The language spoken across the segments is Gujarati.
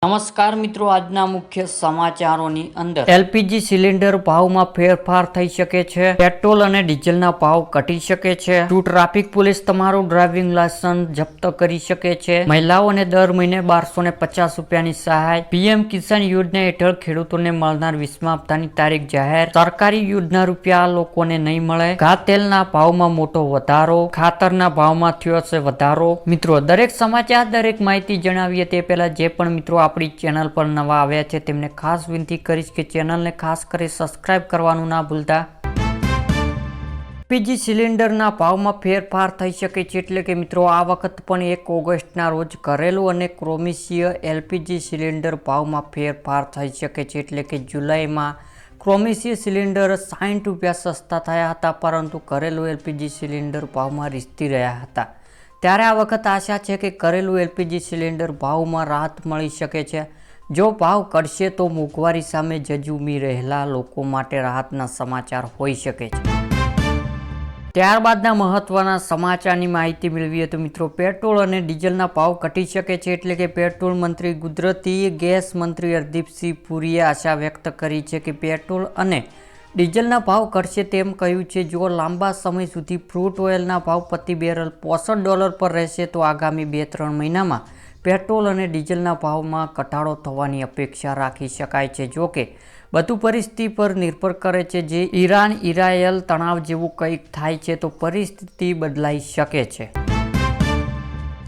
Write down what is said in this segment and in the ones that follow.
નમસ્કાર મિત્રો, આજના મુખ્ય સમાચારોની અંદર એલપીજી સિલિન્ડર ભાવમાં ફેરફાર થઈ શકે છે, પેટ્રોલ અને ડીઝલના ભાવ ઘટી શકે છે, શું ટ્રાફિક પોલીસ તમારું ડ્રાઇવિંગ લાયસન્સ જપ્ત કરી શકે છે, મહિલાઓને દર મહિને 1250 રૂપિયાની સહાય, પીએમ કિસાન યોજના હેઠળ ખેડૂતોને મળનાર 20મા હપ્તાની તારીખ જાહેર, સરકારી યોજના રૂપિયા લોકોને નહીં મળે, ઘા તેલના ભાવમાં મોટો વધારો, ખાતરના ભાવમાં થયો છે વધારો. મિત્રો, દરેક સમાચાર દરેક માહિતી જણાવીએ તે પહેલા જે પણ મિત્રો આપણી ચેનલ પર નવા આવ્યા છે તેમને ખાસ વિનંતી કરીશ કે ચેનલને ખાસ કરી સબસ્ક્રાઇબ કરવાનું ના ભૂલતા. એલપીજી સિલિન્ડરના ભાવમાં ફેરફાર થઈ શકે છે, એટલે કે મિત્રો આ વખત પણ 1 ઓગસ્ટના રોજ ઘરેલું અને કોમર્શિયલ એલપીજી સિલિન્ડર ભાવમાં ફેરફાર થઈ શકે છે. એટલે કે જુલાઈમાં કોમર્શિયલ સિલિન્ડર 60 રૂપિયા સસ્તા થયા હતા, પરંતુ ઘરેલું એલપીજી સિલિન્ડર ભાવમાં રીઝતી રહ્યા હતા. ત્યારે આ વખત આશા છે કે ઘરેલું એલપીજી સિલિન્ડર ભાવમાં રાહત મળી શકે છે. જો ભાવ ઘટશે તો મોંઘવારી સામે ઝઝૂમી રહેલા લોકો માટે રાહતના સમાચાર હોઈ શકે છે. ત્યારબાદના મહત્વના સમાચારની માહિતી મેળવીએ તો મિત્રો, પેટ્રોલ અને ડીઝલના ભાવ ઘટી શકે છે. એટલે કે પેટ્રોલ મંત્રી કુદરતી ગેસ મંત્રી હરદીપસિંહ પુરીએ આશા વ્યક્ત કરી છે કે પેટ્રોલ અને ડીઝલના ભાવ ઘટશે તેમ કહ્યું છે. જો લાંબા સમય સુધી ક્રૂડ ઓઇલના ભાવ પ્રતિ બેરલ $65 પર રહેશે તો આગામી 2-3 મહિનામાં પેટ્રોલ અને ડીઝલના ભાવમાં ઘટાડો થવાની અપેક્ષા રાખી શકાય છે. જો કે બધું પરિસ્થિતિ પર નિર્ભર કરે છે. જે ઈરાન-ઇઝરાયલ તણાવ જેવું કંઈક થાય છે તો પરિસ્થિતિ બદલાઈ શકે છે.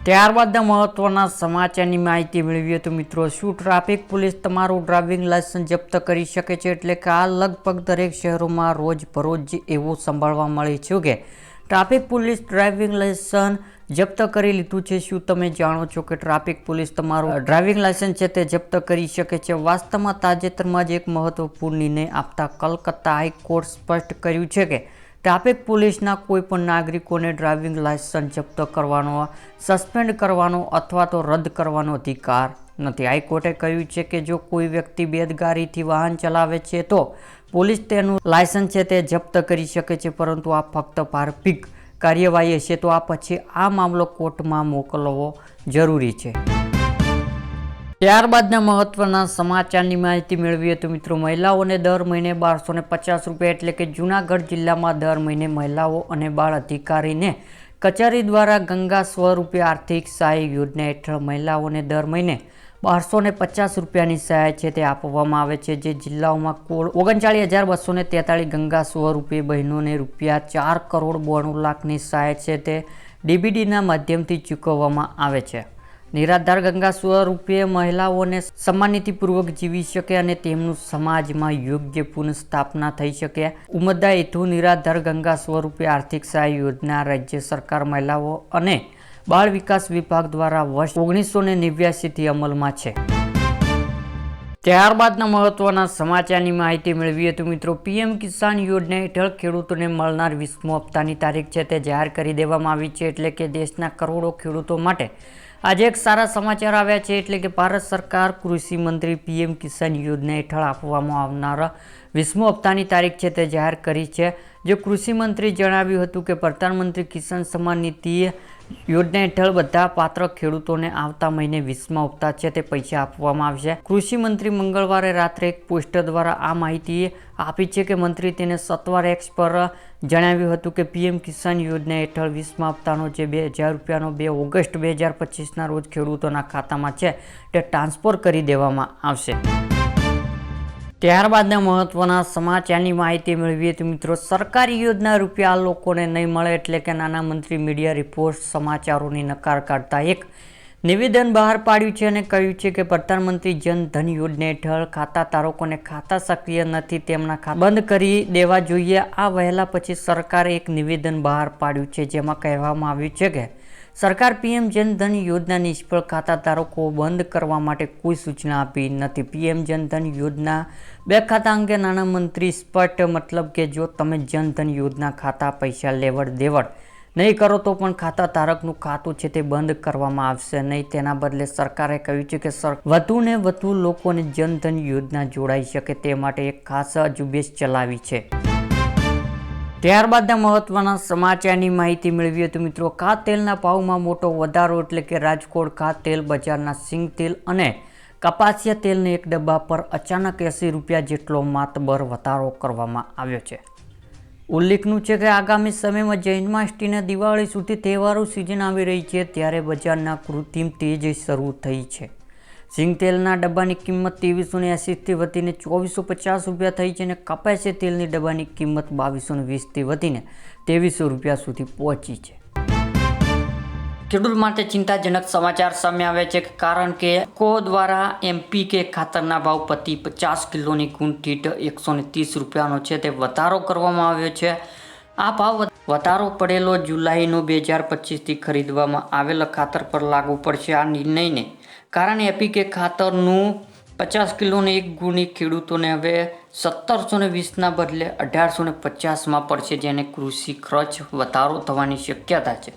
ત્યારબાદના મહત્વના સમાચારની માહિતી મેળવીએ તો મિત્રો, શું ટ્રાફિક પોલીસ તમારું ડ્રાઇવિંગ લાયસન્સ જપ્ત કરી શકે છે? એટલે કે આ લગભગ દરેક શહેરોમાં રોજબરોજ એવું સાંભળવા મળે છે કે ટ્રાફિક પોલીસ ડ્રાઇવિંગ લાયસન્સ જપ્ત કરી લીધું છે. શું તમે જાણો છો કે ટ્રાફિક પોલીસ તમારું ડ્રાઇવિંગ લાયસન્સ છે તે જપ્ત કરી શકે છે? વાસ્તવમાં તાજેતરમાં જ એક મહત્વપૂર્ણ નિર્ણય આપતા કલકત્તા હાઈકોર્ટ સ્પષ્ટ કર્યું છે કે ટ્રાફિક પોલીસના કોઈ પણ નાગરિકોને ડ્રાઇવિંગ લાયસન્સ જપ્ત કરવાનો, સસ્પેન્ડ કરવાનો અથવા તો રદ કરવાનો અધિકાર નથી. હાઈકોર્ટે કહ્યું છે કે જો કોઈ વ્યક્તિ બેદરકારીથી વાહન ચલાવે છે તો પોલીસ તેનું લાયસન્સ છે તે જપ્ત કરી શકે છે, પરંતુ આ ફક્ત પ્રારંભિક કાર્યવાહી હશે. તો આ પછી આ મામલો કોર્ટમાં મોકલવો જરૂરી છે. ત્યારબાદના મહત્વના સમાચારની માહિતી મેળવીએ તો મિત્રો, મહિલાઓને દર મહિને 1250 રૂપિયા, એટલે કે જૂનાગઢ જિલ્લામાં દર મહિને મહિલાઓ અને બાળ અધિકારીને કચેરી દ્વારા ગંગા સ્વરૂપે આર્થિક સહાય યોજના હેઠળ મહિલાઓને દર મહિને 1250 રૂપિયાની સહાય છે તે આપવામાં આવે છે. જે જિલ્લાઓમાં કુલ 39,243 ગંગા સ્વરૂપે બહેનોને ₹4,92,00,000ની સહાય છે તે ડીબીડીના માધ્યમથી ચૂકવવામાં આવે છે. નિરાધાર ગંગા સ્વરૂપે મહિલાઓને સન્માનિતિપૂર્વક જીવી શકે અને તેમનું સમાજમાં યોગ્ય પુનઃસ્થાપના થઈ શકે. ઉમદા હેતુ નિરાધાર ગંગા સ્વરૂપે આર્થિક સહાય યોજના રાજ્ય સરકાર મહિલાઓ અને બાળ વિકાસ વિભાગ દ્વારા વર્ષ 1989થી અમલમાં છે. ત્યારબાદના મહત્વના સમાચારની માહિતી મેળવીએ તો મિત્રો, પીએમ કિસાન યોજના હેઠળ ખેડૂતોને મળનાર 20મો હપ્તાની તારીખ છે તે જાહેર કરી દેવામાં આવી છે. એટલે કે દેશના કરોડો ખેડૂતો માટે આજે એક સારા સમાચાર આવ્યા છે. એટલે કે ભારત સરકાર કૃષિ મંત્રી પીએમ કિસાન યોજના હેઠળ આપવામાં આવનાર 20મો હપ્તાની તારીખ છે તે જાહેર કરી છે. જો કૃષિ મંત્રીએ જણાવ્યું હતું કે પ્રધાનમંત્રી કિસાન સન્માન નિધિ યોજના હેઠળ બધા પાત્ર ખેડૂતોને આવતા મહિને 20મા હપ્તા છે તે પૈસા આપવામાં આવશે. કૃષિ મંત્રી મંગળવારે રાત્રે એક પોસ્ટ દ્વારા આ માહિતી આપી છે કે મંત્રી તેને સત્વર એક્સ પર જણાવ્યું હતું કે પીએમ કિસાન યોજના હેઠળ 20મા હપ્તાનો જે ₹2,000નો 2 ઓગસ્ટ 2025ના રોજ ખેડૂતોના ખાતામાં છે તે ટ્રાન્સફર કરી દેવામાં આવશે. ત્યારબાદના મહત્વના સમાચારની માહિતી મેળવીએ તો મિત્રો, સરકારી યોજના રૂપિયા લોકોને નહીં મળે, એટલે કે નાના મંત્રી મીડિયા રિપોર્ટ સમાચારોની નકાર કાઢતા એક નિવેદન બહાર પાડ્યું છે અને કહ્યું છે કે પ્રધાનમંત્રી જન ધન યોજના હેઠળ ખાતા ધારકોને ખાતા સક્રિય નથી તેમના ખાતા બંધ કરી દેવા જોઈએ. આ વહેલા પછી સરકારે એક નિવેદન બહાર પાડ્યું છે જેમાં કહેવામાં આવ્યું છે કે સરકાર પીએમ જન ધન યોજના નિષ્ફળ ખાતા ધારકો બંધ કરવા માટે કોઈ સૂચના આપી નથી. પીએમ જન ધન યોજના 2 ખાતા અંગે નાના મંત્રી સ્પષ્ટ, મતલબ કે જો તમે જન ધન યોજના ખાતા પૈસા લેવડ દેવડ નહીં કરો તો પણ ખાતા ધારકનું ખાતું છે તે બંધ કરવામાં આવશે નહીં. તેના બદલે સરકારે કહ્યું છે કે વધુ ને વધુ લોકોને જન ધન યોજના જોડાઈ શકે તે માટે એક ખાસ ઝુંબેશ ચલાવી છે. ત્યારબાદના મહત્વના સમાચારની માહિતી મેળવીએ તો મિત્રો, ખાદ્ય તેલના ભાવમાં મોટો વધારો, એટલે કે રાજકોટ ખાદ્ય તેલ બજારના સિંગ તેલ અને કપાસિયા તેલને એક ડબ્બા પર અચાનક 80 રૂપિયા જેટલો માતબર વધારો કરવામાં આવ્યો છે. ઉલ્લેખનું છે કે આગામી સમયમાં જન્માષ્ટમી અને દિવાળી સુધી તહેવારો સિઝન આવી રહી છે, ત્યારે બજારના કૃત્રિમ તેજી શરૂ થઈ છે. સિંગ તેલના ડબ્બાની કિંમત 2380થી વધીને 2450 રૂપિયા થઈ છે અને કપાસિયા તેલની ડબ્બાની કિંમત 2220થી વધીને 2300 રૂપિયા સુધી પહોંચી છે. ખેડૂત માટે ચિંતાજનક સમાચાર સામે આવ્યા છે, કારણ કે કો દ્વારા NPK ખાતરના ભાવ પ્રતિ 50 કિલોની ગુણ દીઠ 130 રૂપિયાનો છે તે વધારો કરવામાં આવ્યો છે. આ ભાવ વધારો પડેલો જુલાઈનો 2025થી ખરીદવામાં આવેલા ખાતર પર લાગુ પડશે. આ નિર્ણયને કારણે NPK ખાતરનું 50 કિલોની એક ગુણી ખેડૂતોને હવે 1720ના બદલે 1850માં પડશે, જેને કૃષિ ખર્ચ વધારો થવાની શક્યતા છે.